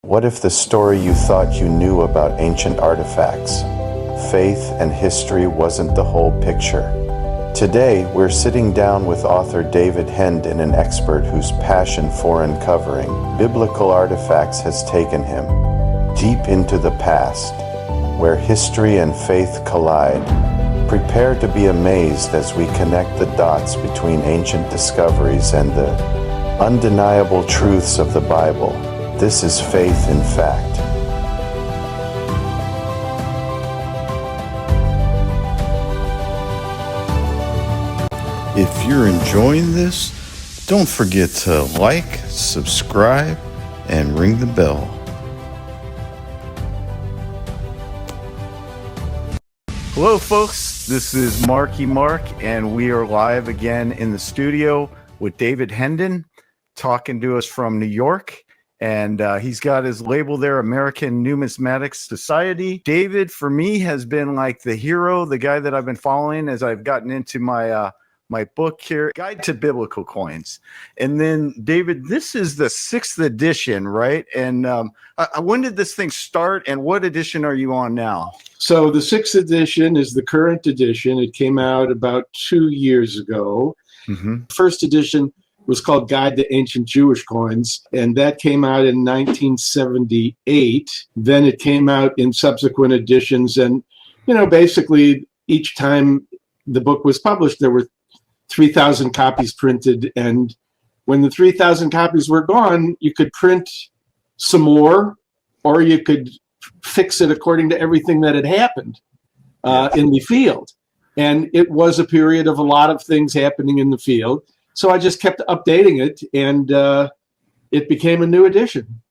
What if the story you thought you knew about ancient artifacts, faith, and history wasn't the whole picture? Today, we're sitting down with author David Hendin, an expert whose passion for uncovering biblical artifacts has taken him deep into the past, where history and faith collide. Prepare to be amazed as we connect the dots between ancient discoveries and the undeniable truths of the Bible. This is Faith in Fact. If you're enjoying this, don't forget to like, subscribe, and ring the bell. Hello, folks. This is Marky Mark, and we are live again in the studio with David Hendin, talking to us from New York. And he's got his label there, American Numismatic Society. David, for me, has been like the hero, the guy that I've been following as I've gotten into my my book here, Guide to Biblical Coins. And then, David, this is the 6th edition, right? And when did this thing start, and what edition are you on now? So the 6th edition is the current edition. It came out about 2 years ago. First edition was called Guide to Ancient Jewish Coins, and that came out in 1978. Then it came out in subsequent editions, and basically each time the book was published, there were 3,000 copies printed, and when the 3,000 copies were gone, you could print some more, or you could fix it according to everything that had happened in the field. And it was a period of a lot of things happening in the field. So I just kept updating it, and it became a new edition.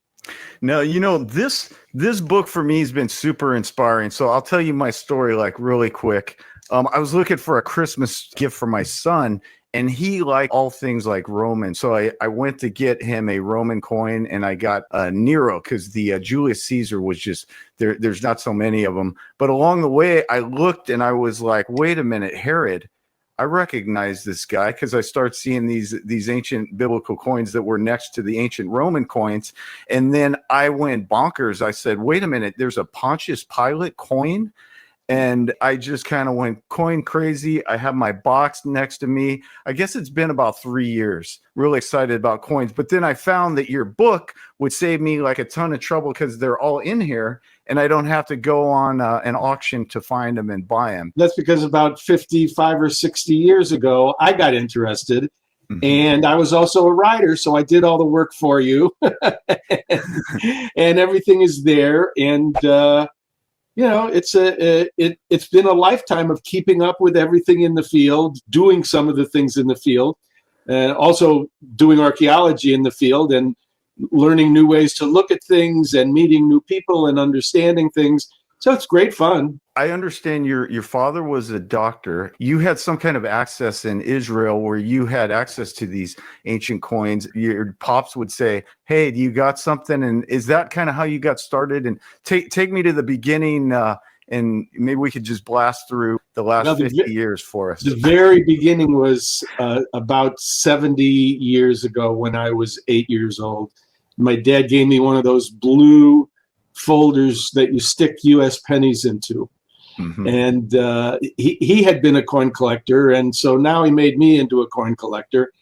Now, this book for me has been super inspiring. So I'll tell you my story really quick. I was looking for a Christmas gift for my son, and he liked all things like Roman. So I went to get him a Roman coin, and I got Nero, because the Julius Caesar was just there. There's not so many of them. But along the way, I looked and I was like, wait a minute, Herod. I recognize this guy, because I start seeing these ancient biblical coins that were next to the ancient Roman coins. And then I went bonkers. I said, wait a minute, there's a Pontius Pilate coin. And I just kind of went coin crazy. I have my box next to me. I guess it's been about 3 years. Really excited about coins. But then I found that your book would save me like a ton of trouble, because they're all in here, and I don't have to go on an auction to find them and buy them. That's because about 55 or 60 years ago, I got interested. And I was also a writer, so I did all the work for you. And everything is there. And it's been a lifetime of keeping up with everything in the field, doing some of the things in the field, and also doing archaeology in the field, and learning new ways to look at things, and meeting new people, and understanding things. So it's great fun. I understand your father was a doctor. You had some kind of access in Israel where you had access to these ancient coins. Your pops would say, hey, do you got something? And is that kind of how you got started? And take me to the beginning, and maybe we could just blast through the last 50 years for us. The very beginning was about 70 years ago, when I was 8 years old. My dad gave me one of those blue folders that you stick U.S. pennies into. And he had been a coin collector, and so now he made me into a coin collector.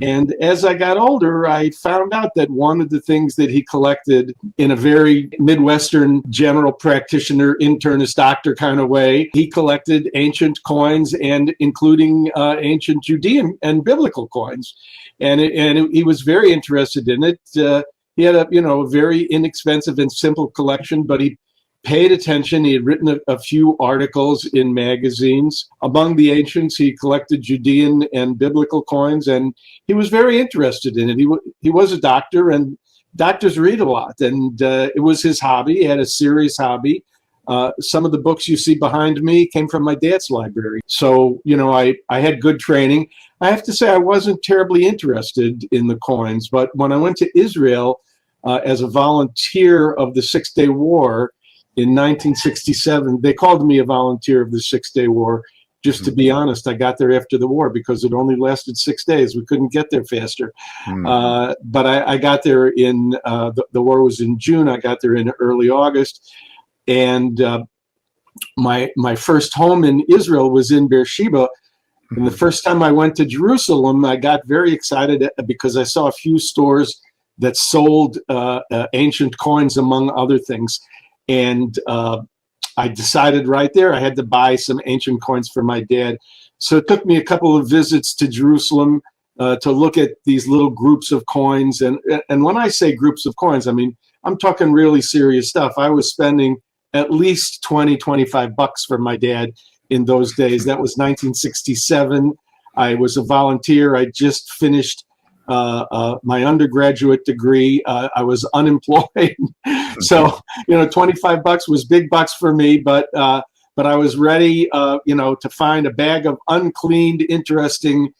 And as I got older, I found out that one of the things that he collected, in a very Midwestern general practitioner, internist doctor kind of way, he collected ancient coins, and including ancient Judean and biblical coins. And he was very interested in it. He had a very inexpensive and simple collection, but he paid attention. He had written a few articles in magazines. Among the ancients, he collected Judean and biblical coins, and he was very interested in it. He was a doctor, and doctors read a lot, and it was his hobby. He had a serious hobby. Some of the books you see behind me came from my dad's library. So, I had good training. I have to say I wasn't terribly interested in the coins, but when I went to Israel as a volunteer of the Six-Day War in 1967, they called me a volunteer of the Six-Day War, Just to be honest, I got there after the war because it only lasted 6 days. We couldn't get there faster. But I got there in, the war was in June. I got there in early August. And my first home in Israel was in Beersheba. And the first time I went to Jerusalem, I got very excited because I saw a few stores that sold ancient coins, among other things. And I decided right there I had to buy some ancient coins for my dad. So it took me a couple of visits to Jerusalem to look at these little groups of coins. And when I say groups of coins, I mean, I'm talking really serious stuff. I was spending at least $20-25 for my dad in those days. That was 1967. I was a volunteer. I just finished my undergraduate degree. I was unemployed. So, $25 was big bucks for me, but I was ready, to find a bag of uncleaned, interesting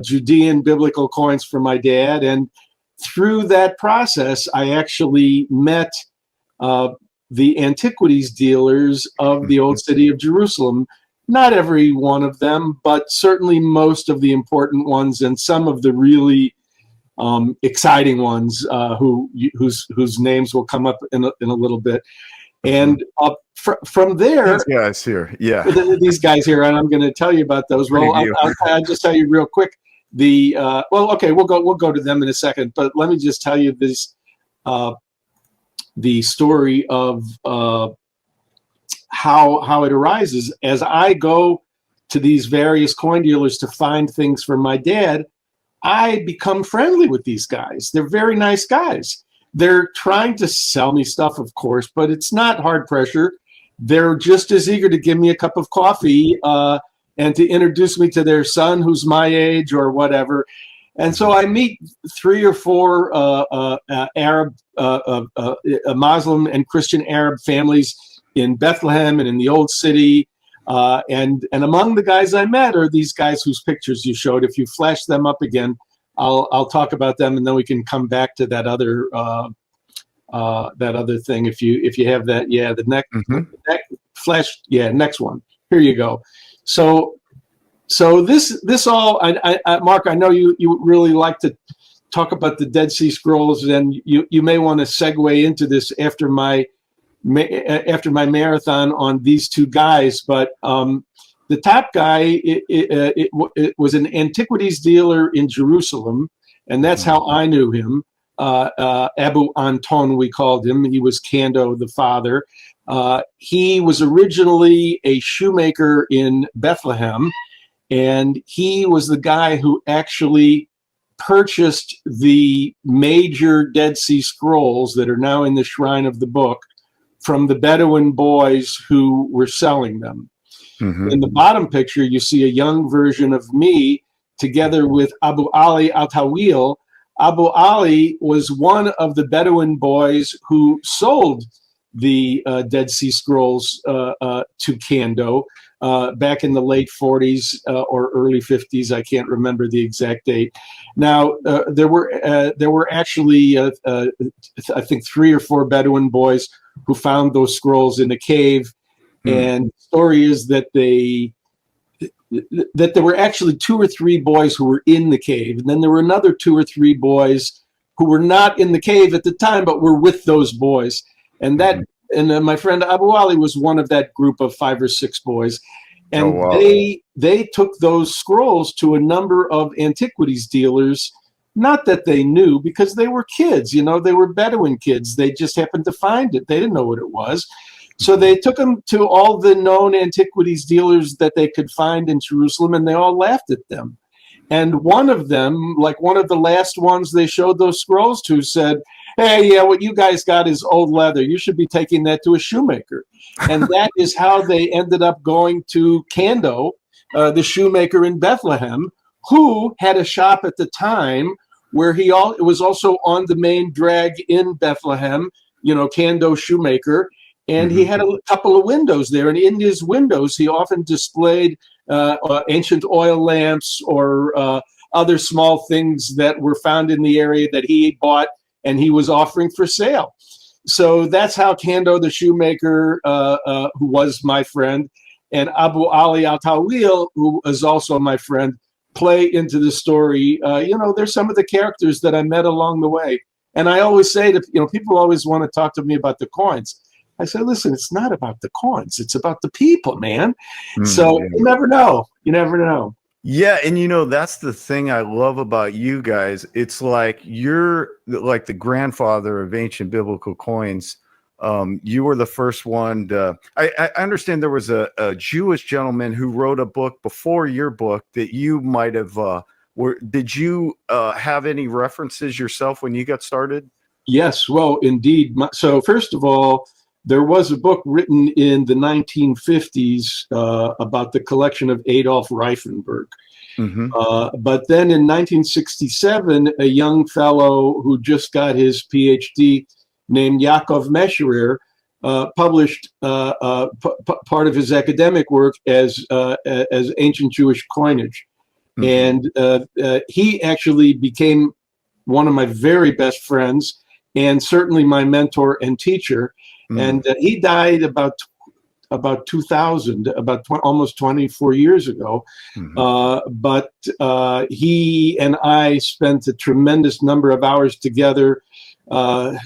Judean biblical coins for my dad. And through that process, I actually met the antiquities dealers of the old city of Jerusalem. Not every one of them, but certainly most of the important ones, and some of the really exciting ones whose names will come up in a little bit. And from there, these guys here, these guys here, and I'm going to tell you about those. Well, I'll just tell you real quick. Okay, we'll go to them in a second, but let me just tell you this. The story of how it arises. As I go to these various coin dealers to find things for my dad, I become friendly with these guys. They're very nice guys. They're trying to sell me stuff, of course, but it's not hard pressure. They're just as eager to give me a cup of coffee and to introduce me to their son who's my age or whatever. And so I meet 3 or 4 Arab, Muslim and Christian Arab families in Bethlehem and in the old city. And among the guys I met are these guys whose pictures you showed. If you flash them up again, I'll talk about them, and then we can come back to that other thing. If you have that, the next flash, next one. Here you go. So this all, Mark, I know you really like to talk about the Dead Sea Scrolls, and you may want to segue into this after my marathon on these two guys. But the top guy, it was an antiquities dealer in Jerusalem, and that's how I knew him. Abu Anton, we called him. He was Kando, the father. He was originally a shoemaker in Bethlehem, and he was the guy who actually purchased the major Dead Sea Scrolls that are now in the Shrine of the Book from the Bedouin boys who were selling them. In the bottom picture, you see a young version of me together with Abu Ali al-Tawil. Abu Ali was one of the Bedouin boys who sold the Dead Sea Scrolls to Kando back in the late 40s or early 50s. I can't remember the exact date. Now, there were actually, I think, 3 or 4 Bedouin boys who found those scrolls in a cave. And the story is that there were actually 2 or 3 boys who were in the cave. And then there were another 2 or 3 boys who were not in the cave at the time, but were with those boys. And my friend Abu Ali was one of that group of 5 or 6 boys. And they took those scrolls to a number of antiquities dealers, not that they knew, because they were kids, they were Bedouin kids. They just happened to find it. They didn't know what it was. So they took them to all the known antiquities dealers that they could find in Jerusalem, and they all laughed at them. And one of them, like one of the last ones they showed those scrolls to, said, "Hey, yeah, what you guys got is old leather. You should be taking that to a shoemaker." And that is how they ended up going to Kando, the shoemaker in Bethlehem, who had a shop at the time where it was also on the main drag in Bethlehem, Kando shoemaker. And he had a couple of windows there. And in his windows, he often displayed ancient oil lamps or other small things that were found in the area that he bought and he was offering for sale. So that's how Kando, the shoemaker, who was my friend, and Abu Ali Al-Tawil, who is also my friend, play into the story. There's some of the characters that I met along the way. And I always say to, people always want to talk to me about the coins. I say, listen, it's not about the coins. It's about the people, man. So you never know. You never know. Yeah. And that's the thing I love about you guys. It's like you're like the grandfather of ancient biblical coins. You were the first one I understand there was a Jewish gentleman who wrote a book before your book that you might have, did you have any references yourself when you got started? Yes, well, indeed. So first of all, there was a book written in the 1950s about the collection of Adolf Reifenberg. Mm-hmm. But then in 1967, a young fellow who just got his PhD named Yaakov Mesherer published part of his academic work as ancient Jewish coinage. Mm-hmm. And he actually became one of my very best friends and certainly my mentor and teacher. Mm-hmm. And he died about 2000, almost 24 years ago. Mm-hmm. But he and I spent a tremendous number of hours together at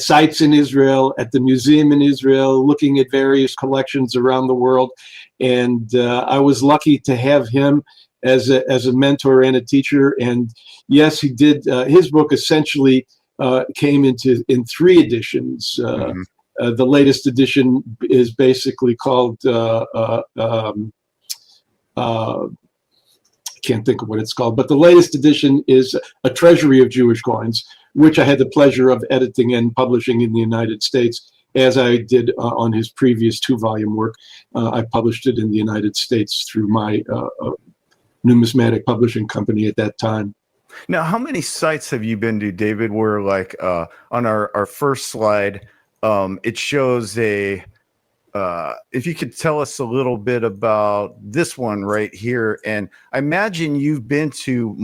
sites in Israel, at the museum in Israel, looking at various collections around the world. And I was lucky to have him as a mentor and a teacher. And yes, he did. His book essentially came in 3 editions. Mm-hmm. The latest edition is basically called, I can't think of what it's called, but the latest edition is A Treasury of Jewish Coins, which I had the pleasure of editing and publishing in the United States, as I did on his previous 2-volume work. I published it in the United States through my numismatic publishing company at that time. Now, how many sites have you been to, David, where like on our first slide, it shows if you could tell us a little bit about this one right here. And I imagine you've been to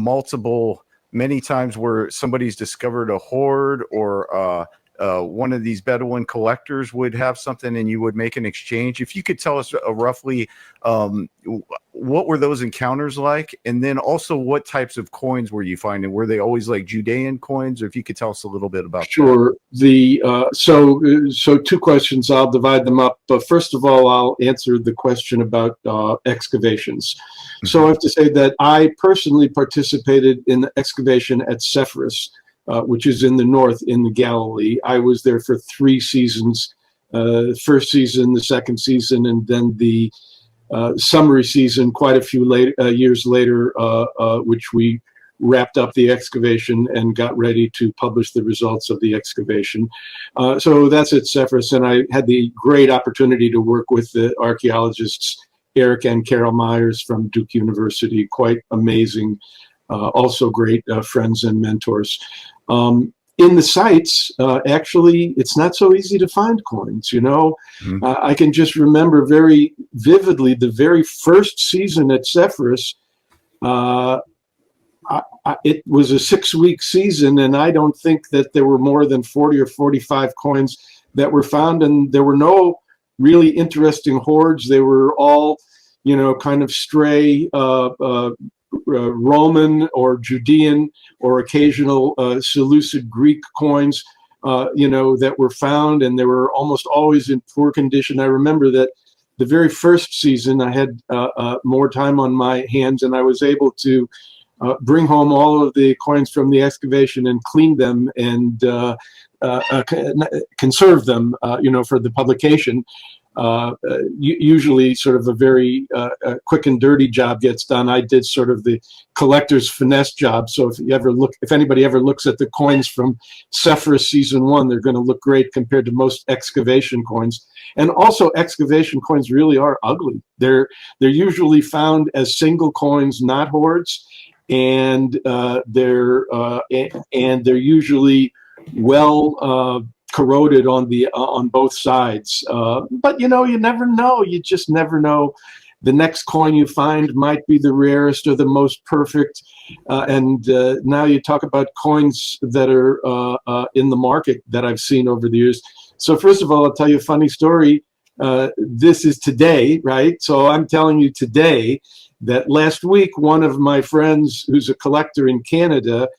many times where somebody's discovered a hoard or one of these Bedouin collectors would have something and you would make an exchange. If you could tell us roughly what were those encounters like? And then also what types of coins were you finding? Were they always like Judean coins? Or if you could tell us a little bit about Sure. That. So 2 questions, I'll divide them up. But first of all, I'll answer the question about excavations. Mm-hmm. So I have to say that I personally participated in the excavation at Sepphoris, which is in the north in the Galilee. I was there for 3 seasons, the first season, the second season, and then the summary season quite a few years later, which we wrapped up the excavation and got ready to publish the results of the excavation. So that's at Sepphoris, and I had the great opportunity to work with the archaeologists Eric and Carol Myers from Duke University, quite amazing, also great friends and mentors. In the sites, actually, it's not so easy to find coins, Mm-hmm. I can just remember very vividly the very first season at Sepphoris. It was a 6-week season, and I don't think that there were more than 40 or 45 coins that were found, and there were no really interesting hoards. They were all, kind of stray Roman or Judean or occasional Seleucid Greek coins, that were found, and they were almost always in poor condition. I remember that the very first season I had more time on my hands, and I was able to bring home all of the coins from the excavation and clean them and conserve them, for the publication. Usually sort of a very quick and dirty job gets done. I did sort of the collector's finesse job. So if anybody ever looks at the coins from Sepphoris season 1, they're going to look great compared to most excavation coins. And also excavation coins really are ugly. They're usually found as single coins, not hoards. And they're usually well corroded on both sides. But you never know. You just never know. The next coin you find might be the rarest or the most perfect. And now you talk about coins that are in the market that I've seen over the years. So first of all, I'll tell you a funny story. this is today, right? So I'm telling you today that last week, one of my friends who's a collector in Canada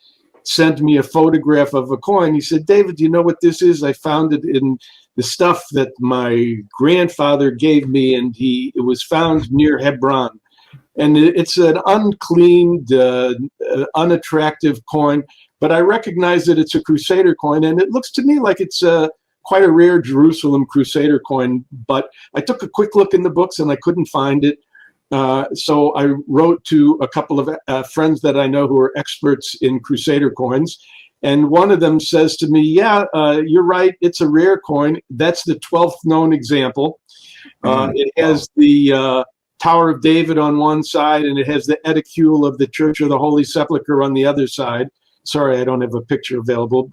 sent me a photograph of a coin. He said, David, do you know what this is? I found it in the stuff that my grandfather gave me, and it was found near Hebron. And it's an uncleaned, unattractive coin, but I recognize that it's a Crusader coin, and it looks to me like it's quite a rare Jerusalem Crusader coin. But I took a quick look in the books, and I couldn't find it. So I wrote to a couple of friends that I know who are experts in Crusader coins. And one of them says to me, yeah, you're right. It's a rare coin. That's the 12th known example. It has the Tower of David on one side, and it has the edicule of the Church of the Holy Sepulchre on the other side. Sorry, I don't have a picture available.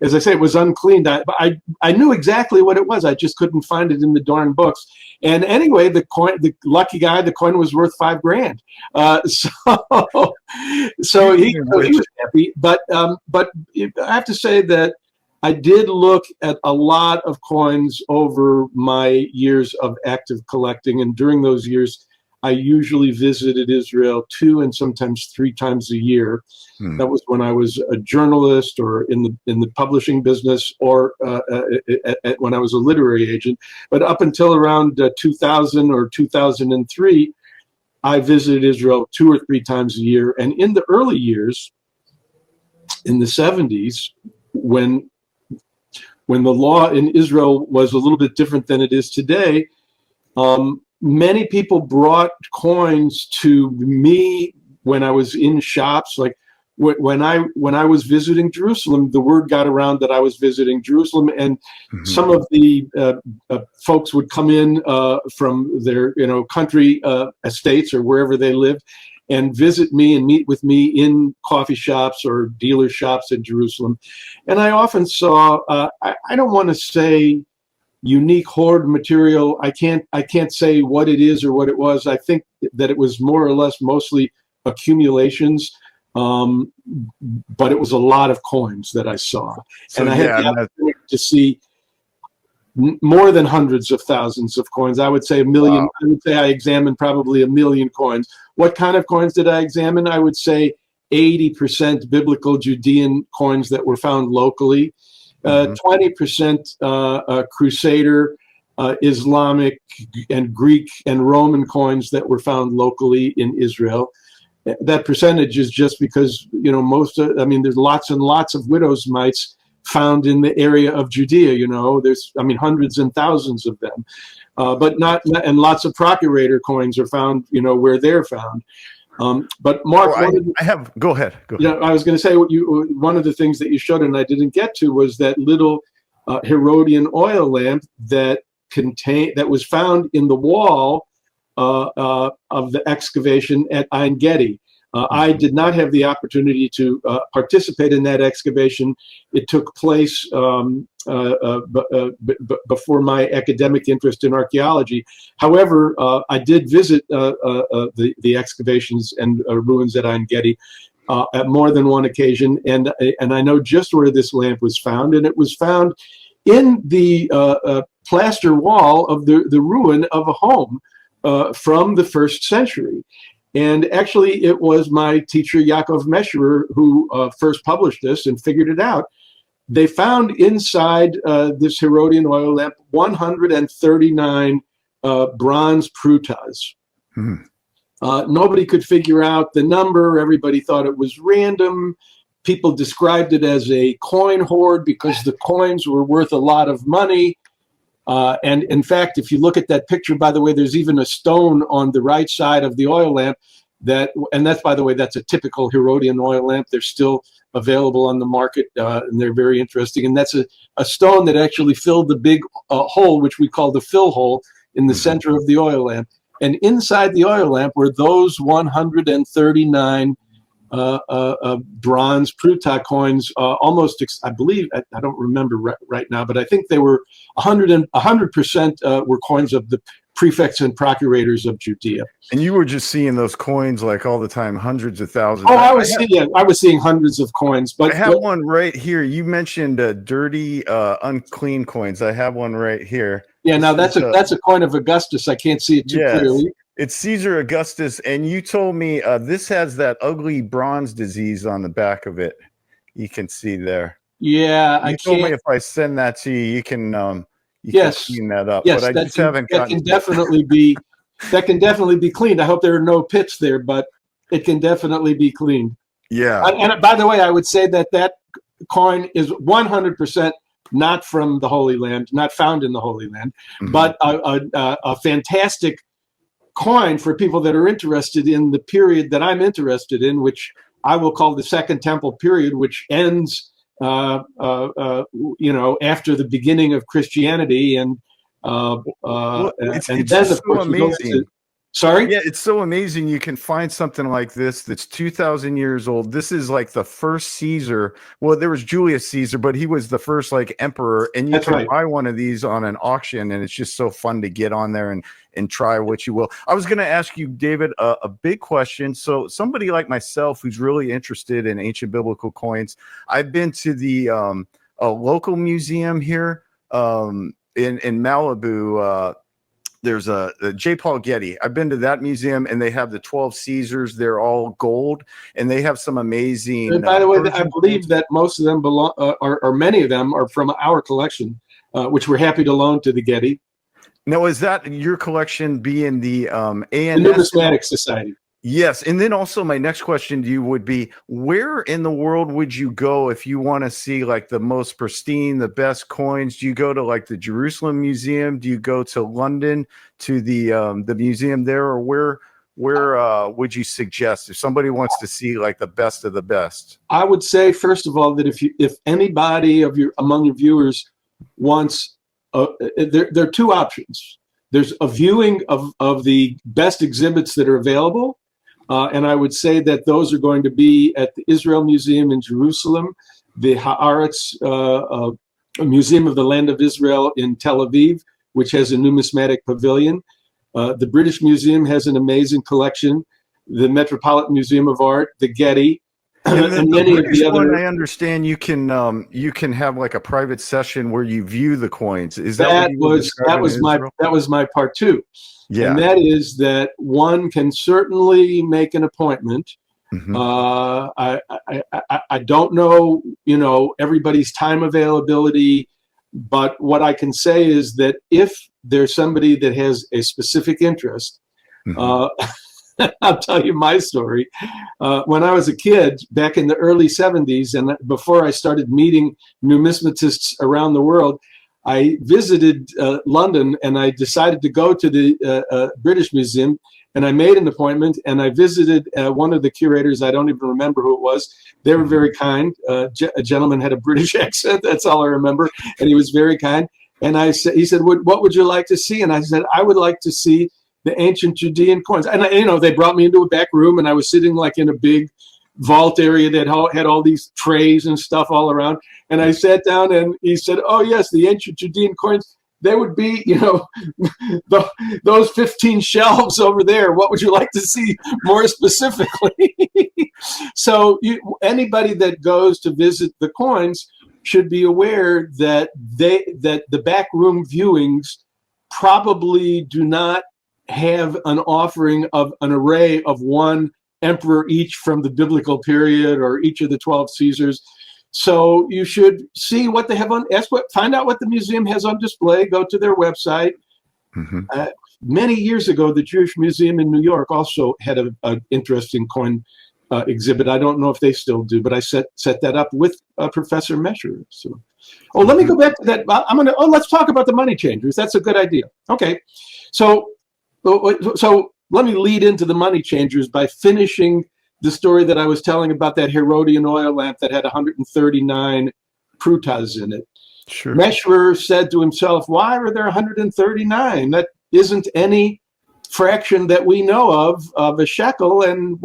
As I say, it was uncleaned. I knew exactly what it was. I just couldn't find it in the darn books. And anyway, the lucky guy, the coin was worth $5,000. So he was happy. But I have to say that I did look at a lot of coins over my years of active collecting. And during those years, I usually visited Israel 2 and sometimes 3 times a year. That was when I was a journalist or in the publishing business, or when I was a literary agent. But up until around 2000 or 2003, I visited Israel 2 or 3 times a year. And in the early years, in the 70s, when the law in Israel was a little bit different than it is today, many people brought coins to me when I was in shops. Like when I was visiting Jerusalem, the word got around that I was visiting Jerusalem, and some of the folks would come in from their country estates or wherever they lived, and visit me and meet with me in coffee shops or dealer shops in Jerusalem. And I often saw, I don't want to say unique hoard material. I can't say what it is or what it was. I think that it was more or less mostly accumulations, but it was a lot of coins that I saw. So, and I had the opportunity to see more than hundreds of thousands of coins. I would say 1 million. Wow. I would say I examined probably 1 million coins. What kind of coins did I examine? I would say 80% biblical Judean coins that were found locally, 20% Crusader, Islamic and Greek and Roman coins that were found locally in Israel. That percentage is just because, there's lots and lots of widows' mites found in the area of Judea. There's, hundreds and thousands of them, but and lots of procurator coins are found, where they're found. But Mark, go ahead. I was going to say one of the things that you showed and I didn't get to was that little Herodian oil lamp that was found in the wall of the excavation at Ein Gedi. I did not have the opportunity to participate in that excavation. It took place before my academic interest in archaeology. However, I did visit the excavations and ruins at Ein Gedi at more than one occasion, and I know just where this lamp was found, and it was found in the plaster wall of the ruin of a home from the 1st century. And actually, it was my teacher, Yaakov Mesherer, who first published this and figured it out. They found inside this Herodian oil lamp 139 bronze prutas. Nobody could figure out the number. Everybody thought it was random. People described it as a coin hoard because the coins were worth a lot of money. And in fact, if you look at that picture, by the way, there's even a stone on the right side of the oil lamp that's, by the way, that's a typical Herodian oil lamp. They're still available on the market, and they're very interesting. And that's a stone that actually filled the big hole, which we call the fill hole, in the center of the oil lamp. And inside the oil lamp were those 139 bronze pruta coins, almost, I believe, I don't remember right now, but I think they were 100% were coins of the prefects and procurators of Judea. And you were just seeing those coins like all the time, hundreds of thousands. Oh, I was seeing hundreds of coins. But I have one right here. You mentioned dirty, unclean coins. I have one right here. Yeah, now This is, that's a coin of Augustus. I can't see it too yes, clearly. it's Caesar Augustus, and you told me this has that ugly bronze disease on the back of it. You can see there. Yeah, I You told me can't. if I send that to you, you can Yes, clean that up. But yes, I just haven't that gotten can to it. definitely be cleaned. I hope there are no pits there, but it can definitely be cleaned. Yeah. And by the way, I would say that coin is 100% not from the Holy Land, not found in the Holy Land, Mhm. but a fantastic coin for people that are interested in the period that I'm interested in, which I will call the Second Temple period, which ends, after the beginning of Christianity, and Well, it's then just of so course we go amazing. into. Sorry. Yeah, it's so amazing you can find something like this that's 2,000 years old. This is like the first Caesar. Well, there was Julius Caesar, but he was the first like emperor, and you That's can right. buy one of these on an auction, and it's just so fun to get on there and try what you will. I was going to ask you, David, a big question. So somebody like myself who's really interested in ancient biblical coins, I've been to the a local museum here in Malibu. There's a J. Paul Getty. I've been to that museum, and they have the 12 Caesars. They're all gold, and they have some amazing. And by the way, I Persian believe coins. that most of them belong, or many of them are from our collection, which we're happy to loan to the Getty, Now, is that your collection being the the ANS? Numismatic Society. Yes, and then also my next question to you would be, where in the world would you go if you want to see like the most pristine, the best coins? Do you go to like the Jerusalem Museum? Do you go to London to the museum there, or where would you suggest if somebody wants to see like the best of the best? I would say, first of all, that if anybody among your viewers wants, there are two options. There's a viewing of the best exhibits that are available. And I would say that those are going to be at the Israel Museum in Jerusalem, the Haaretz Museum of the Land of Israel in Tel Aviv, which has a numismatic pavilion. The British Museum has an amazing collection, the Metropolitan Museum of Art, the Getty, and many of the other. I understand you can have like a private session where you view the coins. Is that that was my part two? Yeah. And that is that one can certainly make an appointment. Mm-hmm. I don't know, everybody's time availability, but what I can say is that if there's somebody that has a specific interest, mm-hmm. I'll tell you my story. When I was a kid back in the early 70s, and before I started meeting numismatists around the world, I visited London, and I decided to go to the British Museum, and I made an appointment, and I visited one of the curators. I don't even remember who it was. They were very kind. A gentleman had a British accent. That's all I remember. And he was very kind. And he said, what would you like to see? And I said, I would like to see the ancient Judean coins. And, they brought me into a back room, and I was sitting like in a big vault area that had all these trays and stuff all around. And I sat down, and he said, oh, yes, the ancient Judean coins, they would be, those 15 shelves over there. What would you like to see more specifically? So anybody that goes to visit the coins should be aware that the backroom viewings probably do not have an offering of an array of one emperor each from the biblical period or each of the 12 Caesars. So you should see what they have on, find out what the museum has on display, go to their website. Mm-hmm. Many years ago, the Jewish Museum in New York also had an interesting coin exhibit. I don't know if they still do, but I set that up with Professor Mesher. So, let me go back to that. Let's talk about the money changers. That's a good idea. Okay. So let me lead into the money changers by finishing the story that I was telling about that Herodian oil lamp that had 139 prutas in it. Sure. Meshwer said to himself, why are there 139? That isn't any fraction that we know of a shekel. And,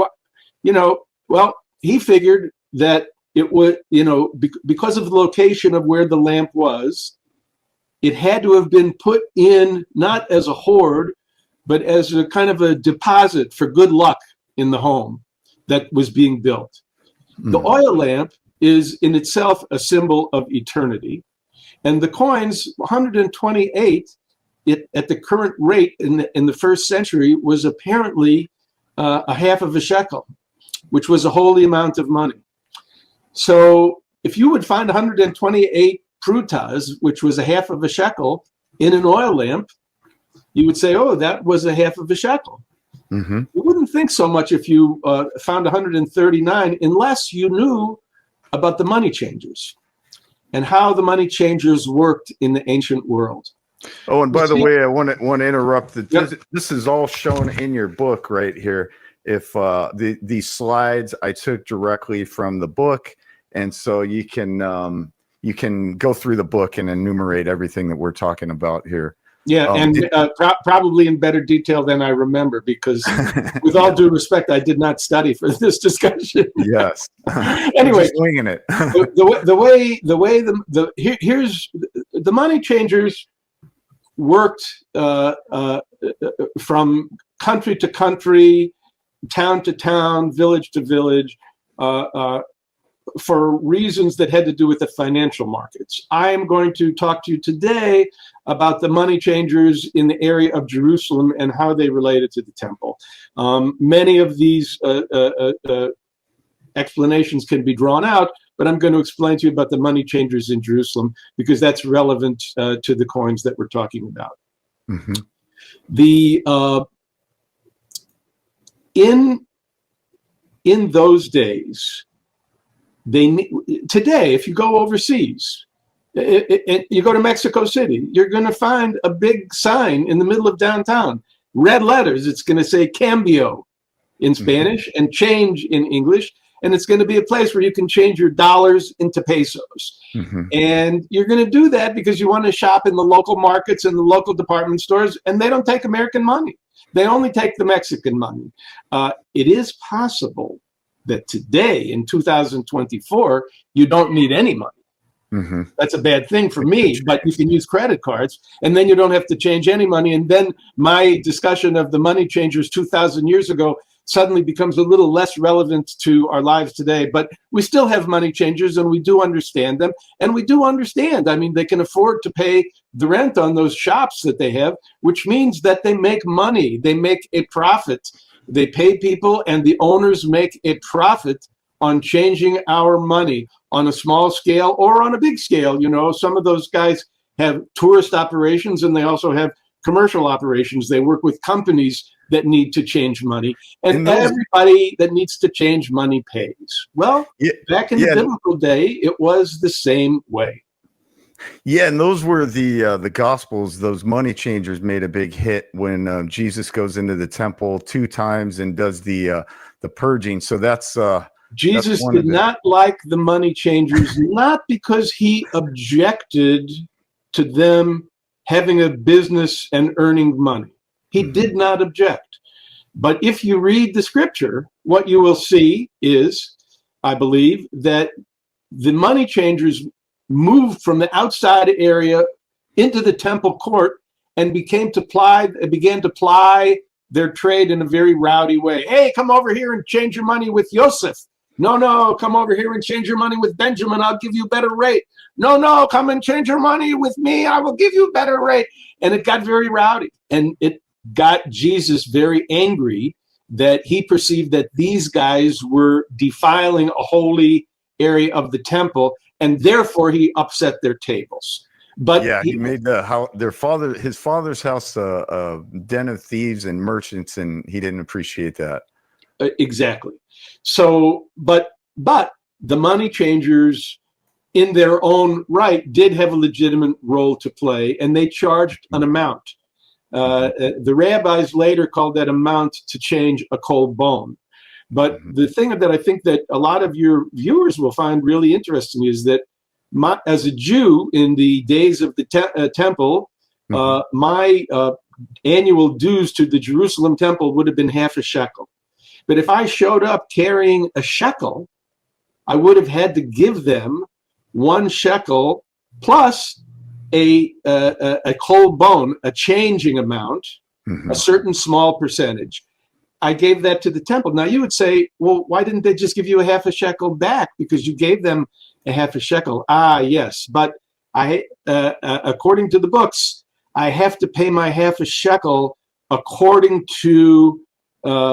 he figured that it would, because of the location of where the lamp was, it had to have been put in not as a hoard, but as a kind of a deposit for good luck in the home that was being built. Mm. The oil lamp is in itself a symbol of eternity. And the coins, 128, it at the current rate in the first century was apparently a half of a shekel, which was a holy amount of money. So if you would find 128 prutas, which was a half of a shekel, in an oil lamp, you would say, oh, that was a half of a shekel. Mm-hmm. You wouldn't think so much if you found 139 unless you knew about the money changers and how the money changers worked in the ancient world. Oh, and by the way, I want to interrupt. This is all shown in your book right here. If these slides I took directly from the book, and so you can go through the book and enumerate everything that we're talking about here. Yeah, and probably in better detail than I remember, because with all due respect, I did not study for this discussion. Yes. Anyway, just winging it. Here's the money changers worked from country to country, town to town, village to village, for reasons that had to do with the financial markets. I am going to talk to you today about the money changers in the area of Jerusalem and how they related to the temple. Many of these explanations can be drawn out, but I'm going to explain to you about the money changers in Jerusalem because that's relevant to the coins that we're talking about. Mm-hmm. In those days, today, if you go overseas, you go to Mexico City, you're going to find a big sign in the middle of downtown, red letters. It's going to say cambio in Spanish and change in English. And it's going to be a place where you can change your dollars into pesos. Mm-hmm. And you're going to do that because you want to shop in the local markets and the local department stores, and they don't take American money. They only take the Mexican money. It is possible that today, in 2024, you don't need any money. Mm-hmm. That's a bad thing for me, but you can use credit cards, and then you don't have to change any money. And then my discussion of the money changers 2,000 years ago suddenly becomes a little less relevant to our lives today. But we still have money changers, and we do understand them. And we do understand, I mean, they can afford to pay the rent on those shops that they have, which means that they make money. They make a profit. They pay people, and the owners make a profit on changing our money on a small scale or on a big scale. You know, some of those guys have tourist operations, and they also have commercial operations. They work with companies that need to change money, and everybody that needs to change money pays. Well, back in the biblical day, it was the same way. Yeah, and those were the Gospels. Those money changers made a big hit when Jesus goes into the temple 2 times and does the purging. So that's Jesus did not like the money changers, not because he objected to them having a business and earning money. He did not object. But if you read the scripture, what you will see is, I believe, that the money changers moved from the outside area into the temple court and began to ply their trade in a very rowdy way. Hey, come over here and change your money with Joseph. No, come over here and change your money with Benjamin. I'll give you a better rate. No, come and change your money with me. I will give you a better rate. And it got very rowdy. And it got Jesus very angry that he perceived that these guys were defiling a holy area of the temple, and therefore he upset their tables. But yeah, he made his father's house a den of thieves and merchants, and he didn't appreciate that. Exactly. So, but the money changers, in their own right, did have a legitimate role to play, and they charged an amount. The rabbis later called that amount to change a cold bone. But the thing that I think that a lot of your viewers will find really interesting is that as a Jew in the days of the temple, my annual dues to the Jerusalem temple would have been half a shekel. But if I showed up carrying a shekel, I would have had to give them 1 shekel plus a cold bone, a changing amount, a certain small percentage. I gave that to the temple. Now you would say, well, why didn't they just give you a half a shekel back? Because you gave them a half a shekel. Ah, yes. But according to the books, I have to pay my half a shekel according to the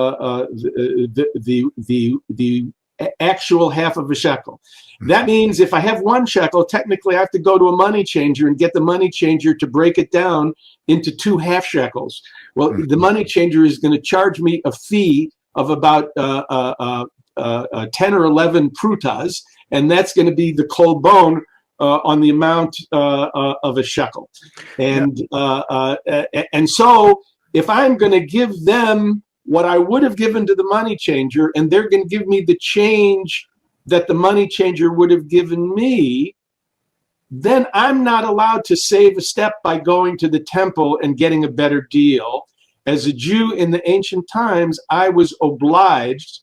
actual half of a shekel. That means if I have 1 shekel, technically I have to go to a money changer and get the money changer to break it down into 2 half shekels. Well, the money changer is going to charge me a fee of about 10 or 11 prutas, and that's going to be the cold bone on the amount of a shekel. And so if I'm going to give them what I would have given to the money changer, and they're going to give me the change that the money changer would have given me, then I'm not allowed to save a step by going to the temple and getting a better deal. As a Jew in the ancient times, I was obliged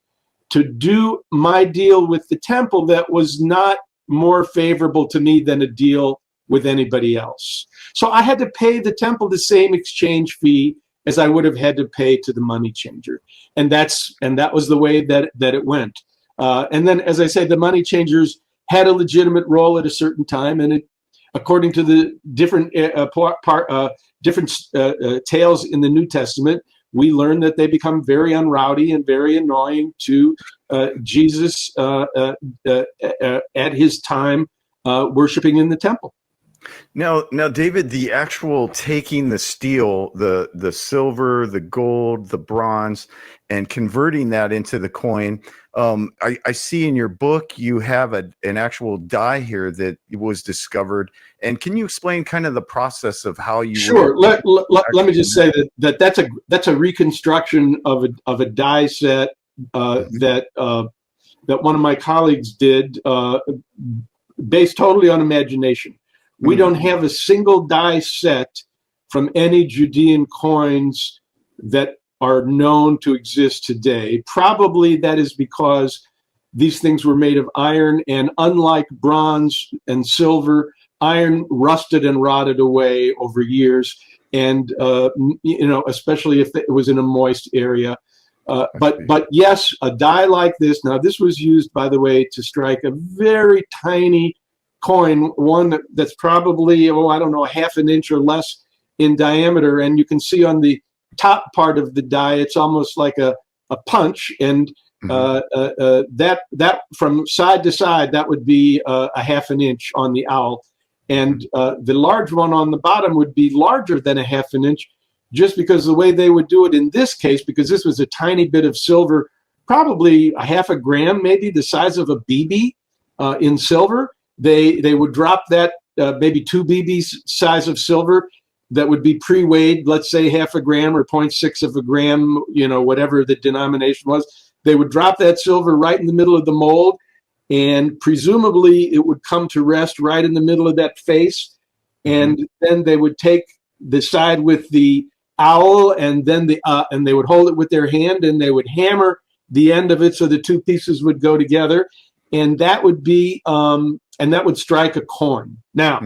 to do my deal with the temple that was not more favorable to me than a deal with anybody else. So I had to pay the temple the same exchange fee as I would have had to pay to the money changer. And that was the way that it went. And then, as I said, the money changers had a legitimate role at a certain time, and it, according to the different tales in the New Testament, we learn that they become very unrowdy and very annoying to Jesus at his time worshiping in the temple. Now, David, the actual taking the steel, the silver, the gold, the bronze, and converting that into the coin. I see in your book you have an actual die here that was discovered. And can you explain kind of the process of how you? Sure. Let me just say that's a reconstruction of a die set that one of my colleagues did, based totally on imagination. We don't have a single die set from any Judean coins that are known to exist today. Probably that is because these things were made of iron, and unlike bronze and silver, iron rusted and rotted away over years, and especially if it was in a moist area. But yes, a die like this. Now, this was used, by the way, to strike a very tiny coin, one that's probably, a half an inch or less in diameter. And you can see on the top part of the die, it's almost like a punch. And that from side to side, that would be a half an inch on the owl. And the large one on the bottom would be larger than a half an inch, just because the way they would do it in this case, because this was a tiny bit of silver, probably a half a gram, maybe the size of a BB in silver. They would drop that maybe 2 BBs size of silver that would be pre-weighed, let's say half a gram or 0.6 of a gram, whatever the denomination was. They would drop that silver right in the middle of the mold, and presumably it would come to rest right in the middle of that face. And then they would take the side with the owl, and then and they would hold it with their hand, and they would hammer the end of it so the 2 pieces would go together, and that would be and that would strike a coin. Now,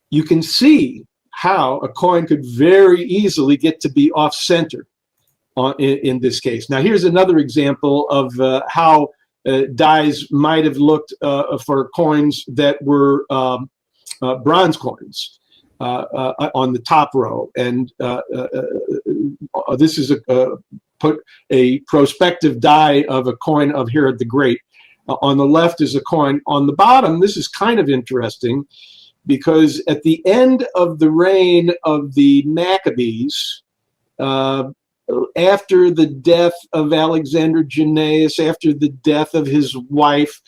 you can see how a coin could very easily get to be off center in this case. Now, here's another example of how dies might have looked for coins that were bronze coins on the top row. And this is a prospective die of a coin of Herod the Great. On the left is a coin. On the bottom, this is kind of interesting, because at the end of the reign of the Maccabees, after the death of Alexander Jannaeus, after the death of his wife,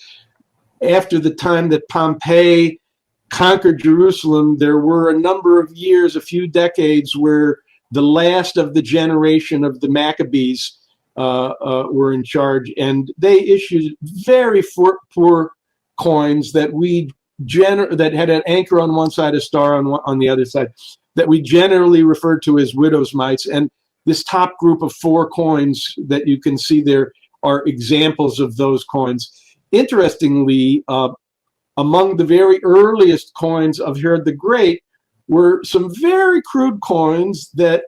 after the time that Pompey conquered Jerusalem, there were a number of years, a few decades, where the last of the generation of the Maccabees were in charge, and they issued very poor coins that that had an anchor on one side, a star on the other side, that we generally refer to as widow's mites. And this top group of 4 coins that you can see there are examples of those coins. Interestingly, among the very earliest coins of Herod the Great were some very crude coins that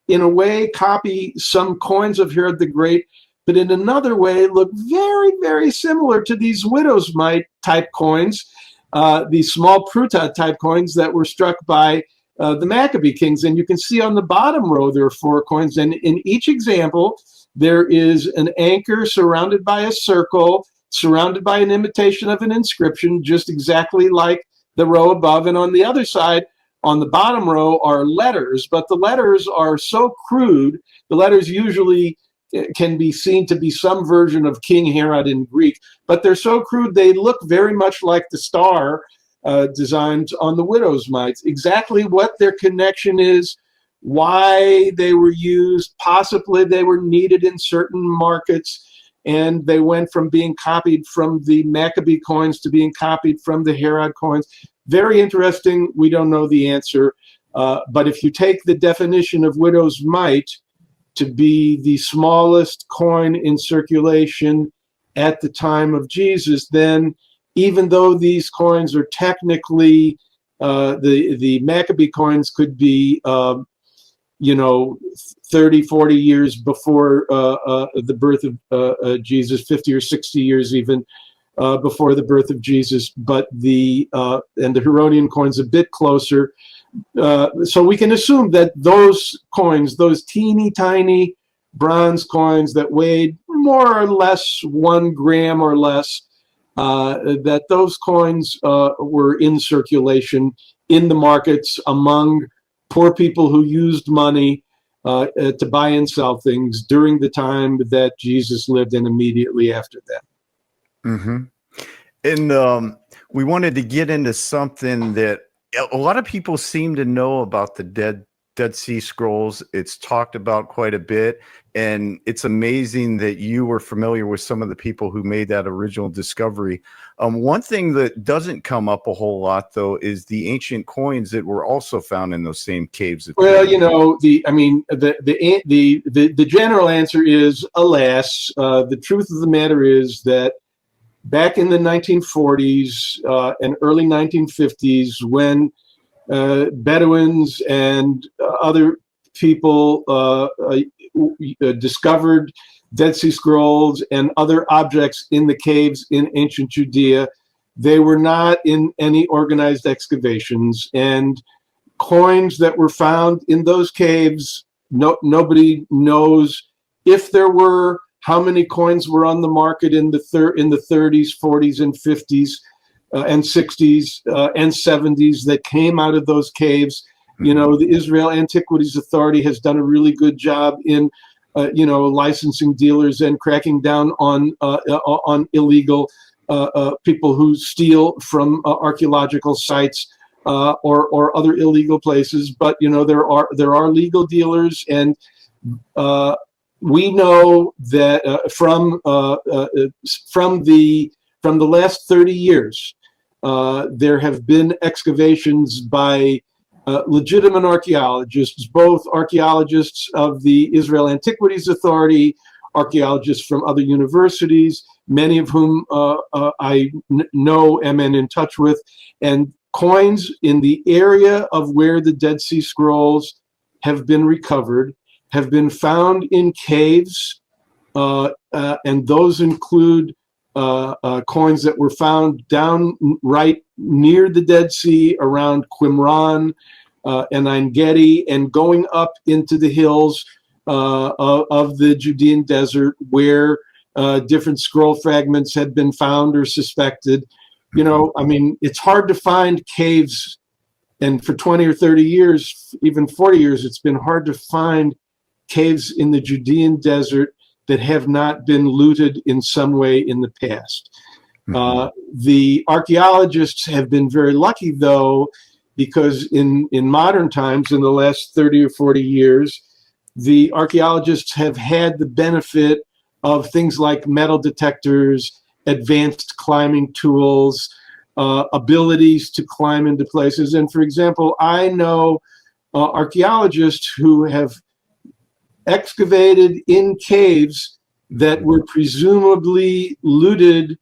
in a way copy some coins of Herod the Great, but in another way look very, very similar to these widow's mite type coins these small pruta type coins that were struck by the Maccabee kings. And you can see on the bottom row there are 4 coins, and in each example there is an anchor surrounded by a circle, surrounded by an imitation of an inscription, just exactly like the row above. And on the other side, on the bottom row, are letters, but the letters are so crude. The letters usually can be seen to be some version of King Herod in Greek, but they're so crude they look very much like the star designs on the widow's mites. Exactly what their connection is, why they were used, possibly they were needed in certain markets, and they went from being copied from the Maccabee coins to being copied from the Herod coins. Very interesting. We don't know the answer, but if you take the definition of widow's mite to be the smallest coin in circulation at the time of Jesus, then even though these coins are technically, the Maccabee coins could be, 30, 40 years before the birth of Jesus, 50 or 60 years even before the birth of Jesus, but and the Herodian coins a bit closer. So we can assume that those coins, those teeny tiny bronze coins that weighed more or less 1 gram or less, that those coins were in circulation in the markets among poor people who used money to buy and sell things during the time that Jesus lived and immediately after that. Mm-hmm. And we wanted to get into something that a lot of people seem to know about the Dead Sea Scrolls. It's talked about quite a bit, and it's amazing that you were familiar with some of the people who made that original discovery. One thing that doesn't come up a whole lot, though, is the ancient coins that were also found in those same caves. Well, the general answer is, alas. The truth of the matter is that back in the 1940s and early 1950s, when Bedouins and other people discovered Dead Sea Scrolls and other objects in the caves in ancient Judea, they were not in any organized excavations, and coins that were found in those caves, nobody knows if there were, how many coins were on the market in the 30s, 40s, and 50s, and 60s, and 70s that came out of those caves. The Israel Antiquities Authority has done a really good job in, licensing dealers and cracking down on illegal people who steal from archaeological sites or other illegal places. But there are legal dealers, and we know that from the last 30 years, there have been excavations by legitimate archaeologists, both archaeologists of the Israel Antiquities Authority, archaeologists from other universities, many of whom I know am in touch with, and coins in the area of where the Dead Sea Scrolls have been recovered have been found in caves, and those include coins that were found down right near the Dead Sea around Qumran and Ein Gedi, and going up into the hills of the Judean desert where different scroll fragments had been found or suspected. It's hard to find caves, and for 20 or 30 years, even 40 years, it's been hard to find caves in the Judean desert that have not been looted in some way in the past. The archaeologists have been very lucky, though, because in modern times, in the last 30 or 40 years, the archaeologists have had the benefit of things like metal detectors, advanced climbing tools, abilities to climb into places. And for example, I know archaeologists who have excavated in caves that were presumably looted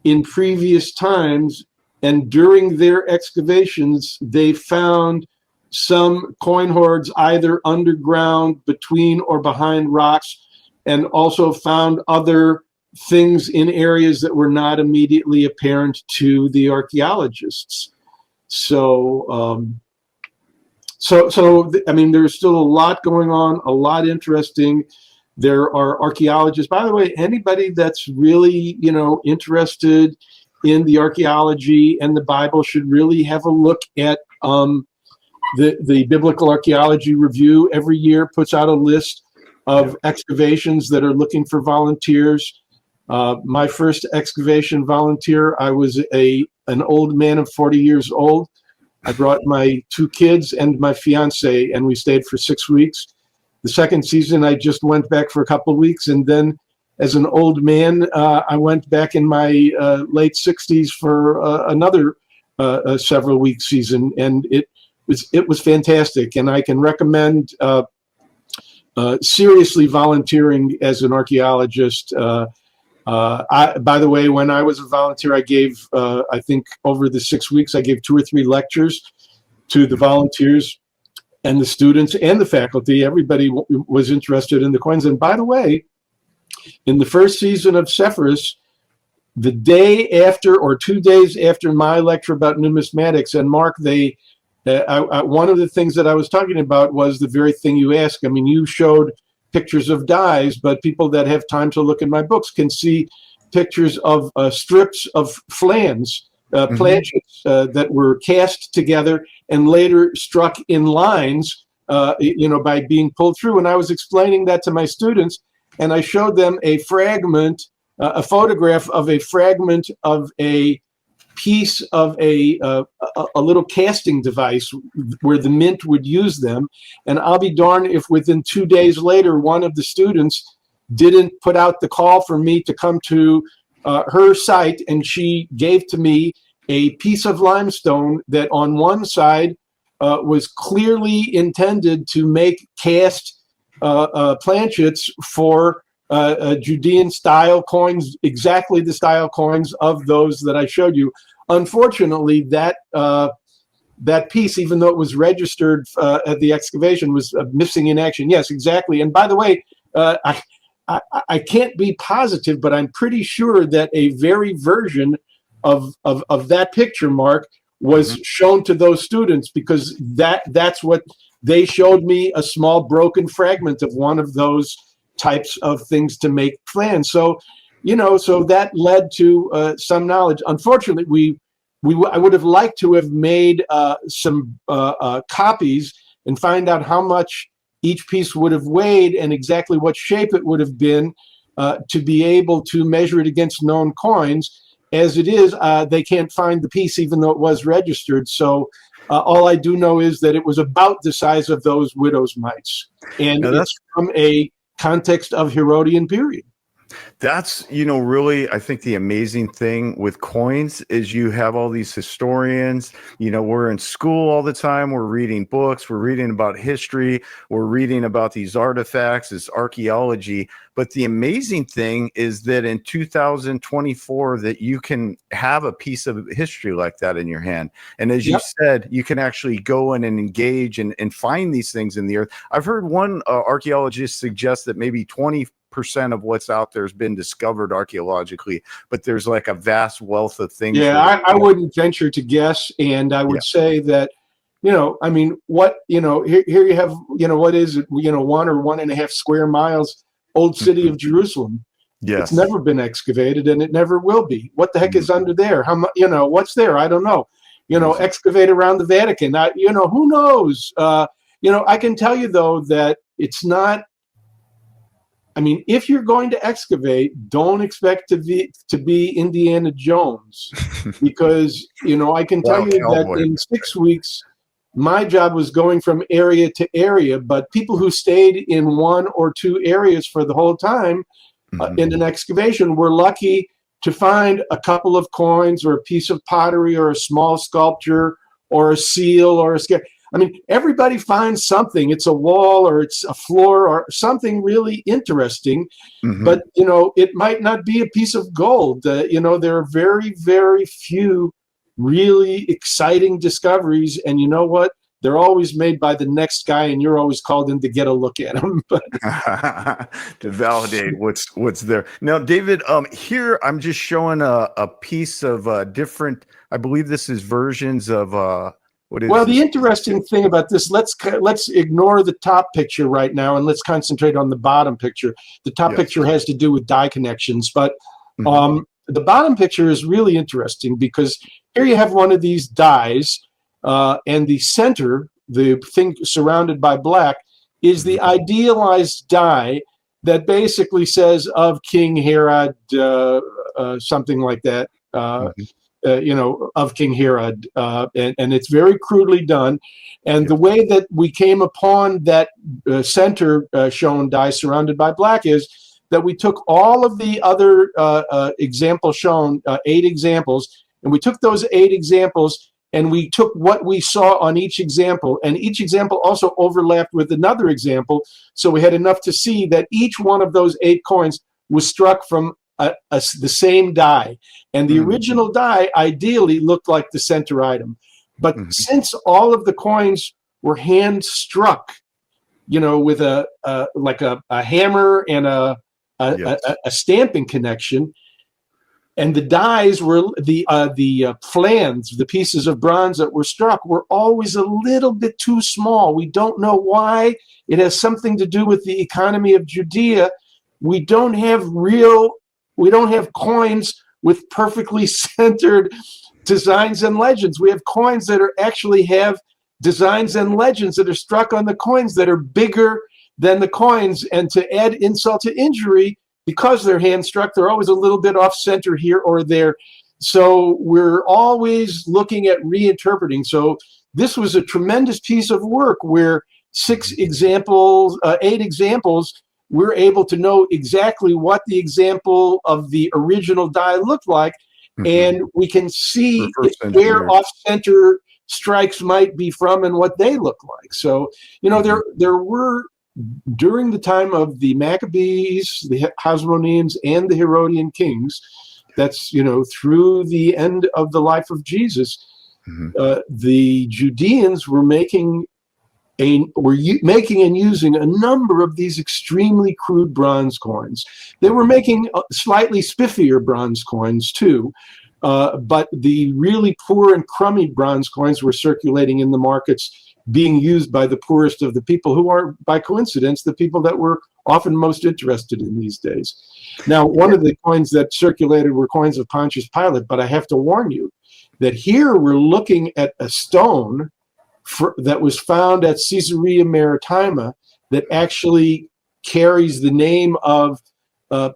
in previous times, and during their excavations they found some coin hoards either underground, between or behind rocks, and also found other things in areas that were not immediately apparent to the archaeologists. So, I mean, there's still a lot going on, a lot interesting. There are archaeologists, by the way, anybody that's really, interested in the archaeology and the Bible should really have a look at the Biblical Archaeology Review. Every year puts out a list of excavations that are looking for volunteers. My first excavation volunteer, I was an old man of 40 years old. I brought my 2 kids and my fiance, and we stayed for 6 weeks. The second season, I just went back for a couple of weeks, and then as an old man, I went back in my late 60s for another several week season, and it was fantastic. And I can recommend seriously volunteering as an archaeologist. By the way, when I was a volunteer, I gave, I think over the 6 weeks, I gave 2 or 3 lectures to the volunteers and the students and the faculty. Everybody was interested in the coins. And by the way, in the first season of Sepphoris, the day after or 2 days after my lecture about numismatics, and Mark, one of the things that I was talking about was the very thing you asked. I mean, you showed pictures of dies, but people that have time to look in my books can see pictures of strips of flans, planchets that were cast together and later struck in lines, by being pulled through. And I was explaining that to my students, and I showed them a fragment, a photograph of a fragment of a piece of a little casting device where the mint would use them. And I'll be darned if within 2 days later, one of the students didn't put out the call for me to come to her site, and she gave to me a piece of limestone that on one side was clearly intended to make cast planchets for Judean style coins, exactly the style coins of those that I showed you. Unfortunately, that piece, even though it was registered at the excavation, was missing in action. Yes, exactly. And by the way, I can't be positive, but I'm pretty sure that a very version of that picture, Mark, was shown to those students, because that's what they showed me, a small broken fragment of one of those types of things to make plans. So, so that led to some knowledge. Unfortunately, I would have liked to have made some copies and find out how much each piece would have weighed and exactly what shape it would have been to be able to measure it against known coins. As it is, they can't find the piece, even though it was registered. So all I do know is that it was about the size of those widow's mites. And it's from a context of Herodian period. That's, really, I think the amazing thing with coins is you have all these historians, we're in school all the time. We're reading books. We're reading about history. We're reading about these artifacts, this archaeology. But the amazing thing is that in 2024 that you can have a piece of history like that in your hand. And as you said, you can actually go in and engage and find these things in the earth. I've heard one archaeologist suggest that maybe 20% of what's out there has been discovered archaeologically, but there's like a vast wealth of things. Yeah, I wouldn't venture to guess. And I would say that, I mean, what, here you have, what is it, 1 or 1.5 square miles, old city of Jerusalem. Yes. It's never been excavated and it never will be. What the heck is under there? How much, what's there? I don't know. Excavate around the Vatican. Who knows? I can tell you though that it's not. I mean, if you're going to excavate, don't expect to be Indiana Jones, because I can tell you that in 6 weeks, my job was going from area to area. But people who stayed in 1 or 2 areas for the whole time in an excavation were lucky to find a couple of coins or a piece of pottery or a small sculpture or a seal or a scale. I mean, everybody finds something. It's a wall or it's a floor or something really interesting, but, it might not be a piece of gold. There are very, very few really exciting discoveries. And you know what? they're always made by the next guy, and you're always called in to get a look at them. But to validate what's there. Now, David, here I'm just showing a piece of different. I believe this is versions of what is. Well, the this? interesting thing about this, let's ignore the top picture right now, and let's concentrate on the bottom picture. The top picture has to do with die connections, but the bottom picture is really interesting because here you have one of these dies, and the center, the thing surrounded by black, is the idealized die that basically says of King Herod, something like that, of King Herod. And it's very crudely done. And the way that we came upon that center shown die surrounded by black is that we took all of the other examples shown, 8 examples, and we took those 8 examples and we took what we saw on each example, and each example also overlapped with another example, so we had enough to see that each one of those 8 coins was struck from the same die, and the original die ideally looked like the center item. But since all of the coins were hand struck, with a hammer and a stamping connection, and the dies were the flans, the pieces of bronze that were struck, were always a little bit too small. We don't know why. It has something to do with the economy of Judea. We don't have coins with perfectly centered designs and legends. We have coins that actually have designs and legends that are struck on the coins that are bigger than the coins. And to add insult to injury, because they're hand struck, they're always a little bit off center here or there. So we're always looking at reinterpreting. So this was a tremendous piece of work where 8 examples, we're able to know exactly what the example of the original die looked like. And we can see where off-center strikes might be from and what they look like. So, there were, during the time of the Maccabees, the Hasmoneans, and the Herodian kings, that's, through the end of the life of Jesus, the Judeans were making and using a number of these extremely crude bronze coins. They were making slightly spiffier bronze coins too, but the really poor and crummy bronze coins were circulating in the markets, being used by the poorest of the people, who are, by coincidence, the people that were often most interested in these days. Now, one of the coins that circulated were coins of Pontius Pilate, but I have to warn you that here we're looking at a stone that was found at Caesarea Maritima that actually carries the name of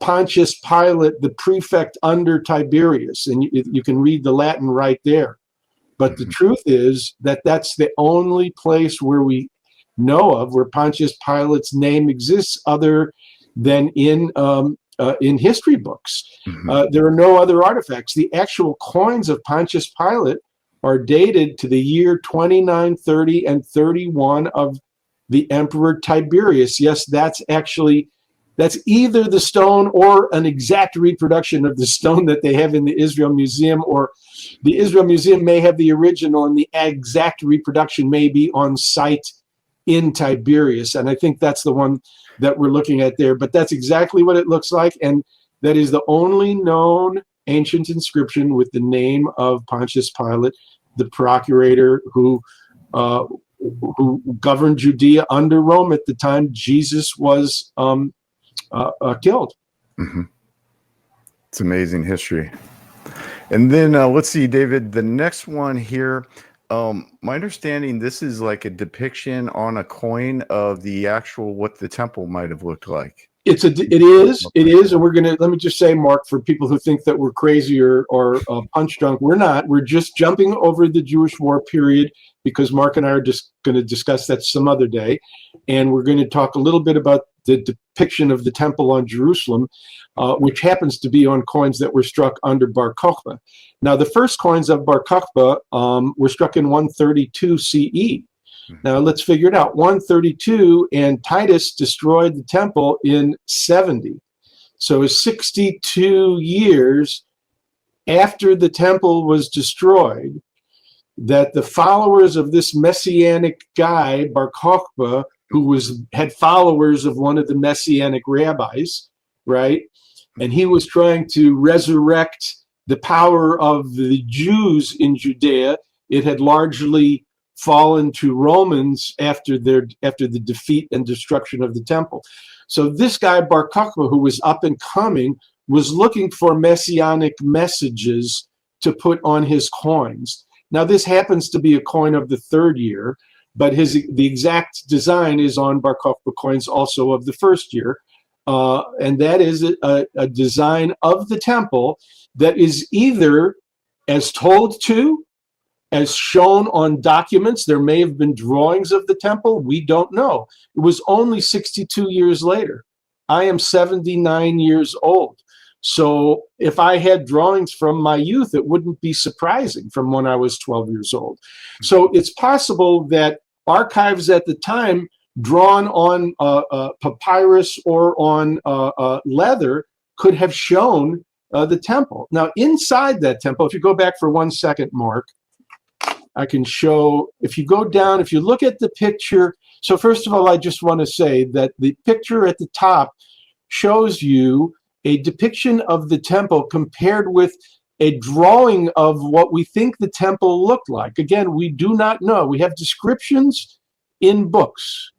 Pontius Pilate, the prefect under Tiberius, and you can read the Latin right there. But the truth is that that's the only place where we know of where Pontius Pilate's name exists, other than in history books. There are no other artifacts. The actual coins of Pontius Pilate are dated to the year 29, 30, and 31 of the Emperor Tiberius. Yes, that's either the stone or an exact reproduction of the stone that they have in the Israel Museum, or the Israel Museum may have the original and the exact reproduction may be on site in Tiberias. And I think that's the one that we're looking at there. But that's exactly what it looks like. And that is the only known ancient inscription with the name of Pontius Pilate, the procurator who governed Judea under Rome at the time Jesus was killed. It's amazing history. And then let's see, David, the next one here. My understanding, this is like a depiction on a coin of the actual what the temple might have looked like. It is, and let me just say, Mark, for people who think that we're crazy or punch drunk, we're not. We're just jumping over the Jewish war period because Mark and I are just going to discuss that some other day, and we're going to talk a little bit about the depiction of the temple on Jerusalem, which happens to be on coins that were struck under Bar Kokhba. Now, the first coins of Bar Kokhba were struck in 132 CE. Now, let's figure it out. 132, and Titus destroyed the temple in 70. So 62 years after the temple was destroyed, that the followers of this messianic guy, Bar Kokhba, who had followers of one of the messianic rabbis, right? And he was trying to resurrect the power of the Jews in Judea. It had largely fallen to Romans after the defeat and destruction of the temple. So this guy, Bar Kokhba, who was up and coming, was looking for messianic messages to put on his coins. Now, this happens to be a coin of the 3rd year, but the exact design is on Bar Kokhba coins also of the 1st year. And that is a design of the temple that is either as told to, as shown on documents. There may have been drawings of the temple. We don't know. It was only 62 years later. I am 79 years old. So if I had drawings from my youth, it wouldn't be surprising from when I was 12 years old. So it's possible that archives at the time drawn on papyrus or on leather could have shown the temple. Now, inside that temple, if you go back for 1 second, Mark, I can show, if you go down, if you look at the picture. So first of all, I just want to say that the picture at the top shows you a depiction of the temple compared with a drawing of what we think the temple looked like. Again, we do not know. We have descriptions in books.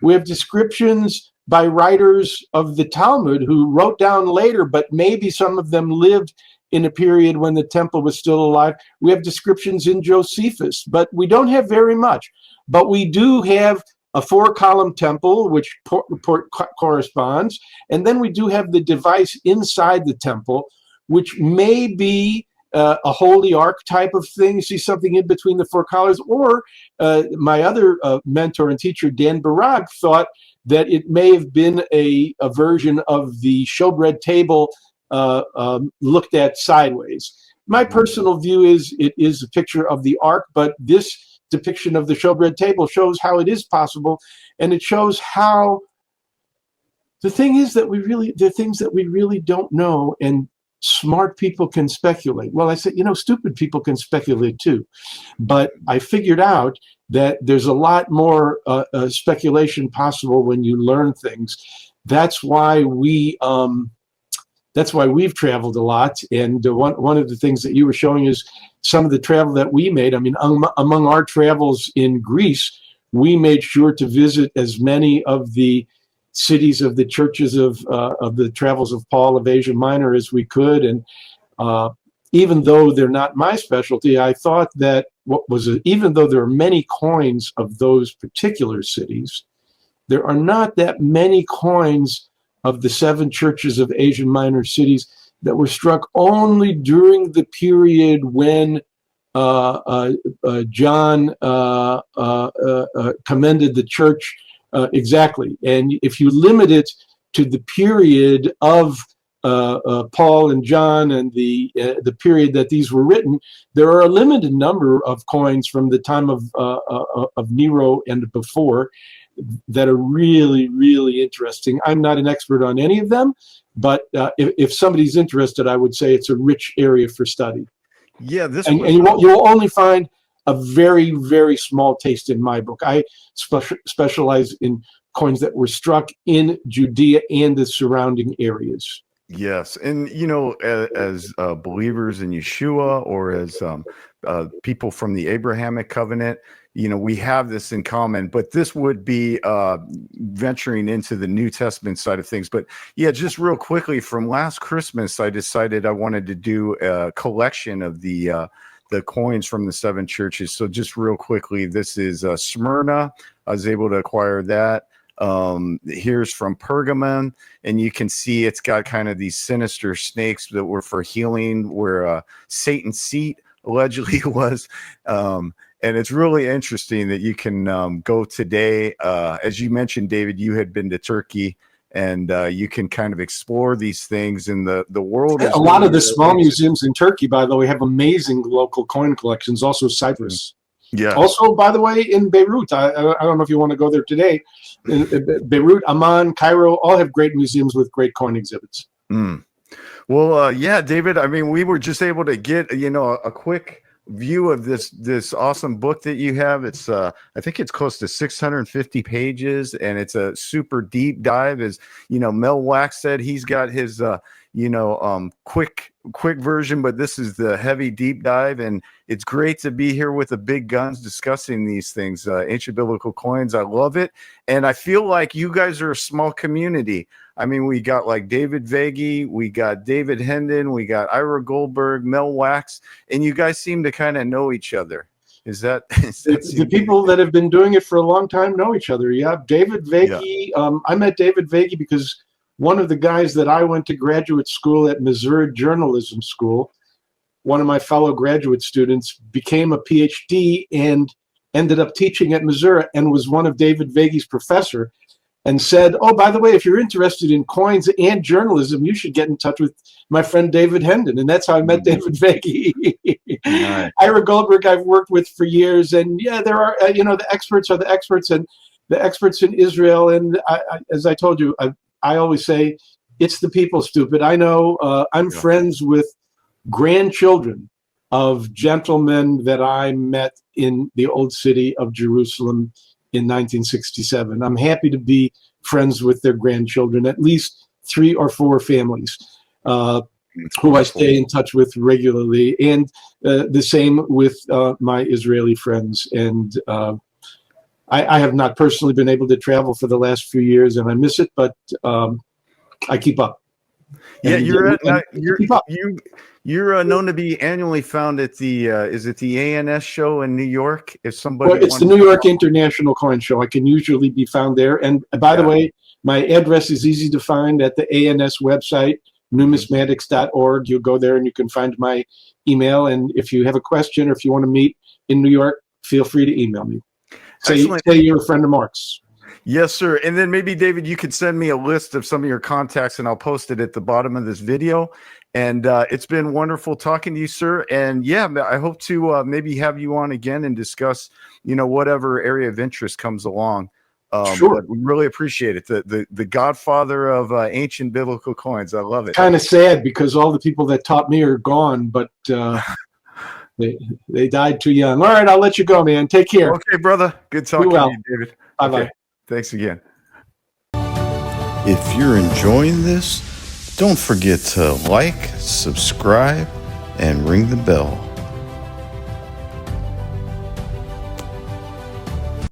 We have descriptions by writers of the Talmud who wrote down later, but maybe some of them lived in a period when the temple was still alive. We have descriptions in Josephus, but we don't have very much. But we do have a 4-column temple, which corresponds. And then we do have the device inside the temple, which may be a holy ark type of thing. You see something in between the 4 columns. Or my other mentor and teacher, Dan Barag, thought that it may have been a version of the showbread table looked at sideways. My personal view is it is a picture of the ark, but this depiction of the showbread table shows how it is possible, and it shows how the things that we really don't know, and smart people can speculate. Well, I said, stupid people can speculate too, but I figured out that there's a lot more speculation possible when you learn things. That's why we've traveled a lot. And one of the things that you were showing is some of the travel that we made. I mean, among our travels in Greece, we made sure to visit as many of the cities of the churches of the travels of Paul of Asia Minor as we could. And even though they're not my specialty, I thought that even though there are many coins of those particular cities, there are not that many coins of the 7 churches of Asian Minor cities that were struck only during the period when John commended the church exactly. And if you limit it to the period of Paul and John and the period that these were written, there are a limited number of coins from the time of Nero and before that are really, really interesting. I'm not an expert on any of them, but if somebody's interested, I would say it's a rich area for study. Yeah, you'll only find a very, very small taste in my book. I specialize in coins that were struck in Judea and the surrounding areas. Yes, and as believers in Yeshua, or as people from the Abrahamic covenant, we have this in common. But this would be venturing into the New Testament side of things. But yeah, just real quickly, from last Christmas, I decided I wanted to do a collection of the coins from the 7 churches. So just real quickly, this is Smyrna. I was able to acquire that. Here's from Pergamon, and you can see it's got kind of these sinister snakes that were for healing, where Satan's seat allegedly was. And it's really interesting that you can go today. As you mentioned, David, you had been to Turkey, and you can kind of explore these things in the world. A lot of the small museums in Turkey, by the way, have amazing local coin collections, also Cyprus. Yeah. Also, by the way, in Beirut, I don't know if you want to go there today. Beirut, Amman, Cairo, all have great museums with great coin exhibits. Well, yeah, David, I mean, we were just able to get, a quick view of this awesome book that you have. It's I think it's close to 650 pages, and it's a super deep dive. As Mel Wax said, he's got his quick version, but this is the heavy deep dive, and it's great to be here with the big guns discussing these things. Ancient biblical coins, I love it, and I feel like you guys are a small community. I mean, we got like David Vegi, we got David Hendin, we got Ira Goldberg, Mel Wax, and you guys seem to kind of know each other. Is that the people that have been doing it for a long time know each other? Yeah, David Vegi. Yeah. I met David Vegi because one of the guys that I went to graduate school at Missouri Journalism School, one of my fellow graduate students, became a PhD and ended up teaching at Missouri and was one of David Vegi's professor, and said, "Oh, by the way, if you're interested in coins and journalism, you should get in touch with my friend David Hendin." And that's how I met David Vegi. Nice. Ira Goldberg I've worked with for years, and yeah, there are the experts are the experts, and the experts in Israel. And as I told you, I always say, it's the people, stupid. I know. I'm friends with grandchildren of gentlemen that I met in the old city of Jerusalem in 1967. I'm happy to be friends with their grandchildren, at least 3 or 4 families who I stay in touch with regularly, and the same with my Israeli friends. And I have not personally been able to travel for the last few years, and I miss it, but I keep up. Yeah, you're known to be annually found at the is it the ANS show in New York? If somebody, well, it's the New York International Coin Show. I can usually be found there. And by the way, my address is easy to find at the ANS website, numismatics.org. You go there and you can find my email. And if you have a question or if you want to meet in New York, feel free to email me. Say you're a friend of Mark's. Yes, sir. And then maybe, David, you could send me a list of some of your contacts, and I'll post it at the bottom of this video. And it's been wonderful talking to you, sir. And yeah, I hope to maybe have you on again and discuss, whatever area of interest comes along. Sure. We really appreciate it. The godfather of ancient biblical coins. I love it. Kind of sad because all the people that taught me are gone, but they died too young. All right, I'll let you go, man. Take care. Okay, brother. Good talking to you, David. Bye-bye. Okay. Thanks again. If you're enjoying this, don't forget to like, subscribe, and ring the bell.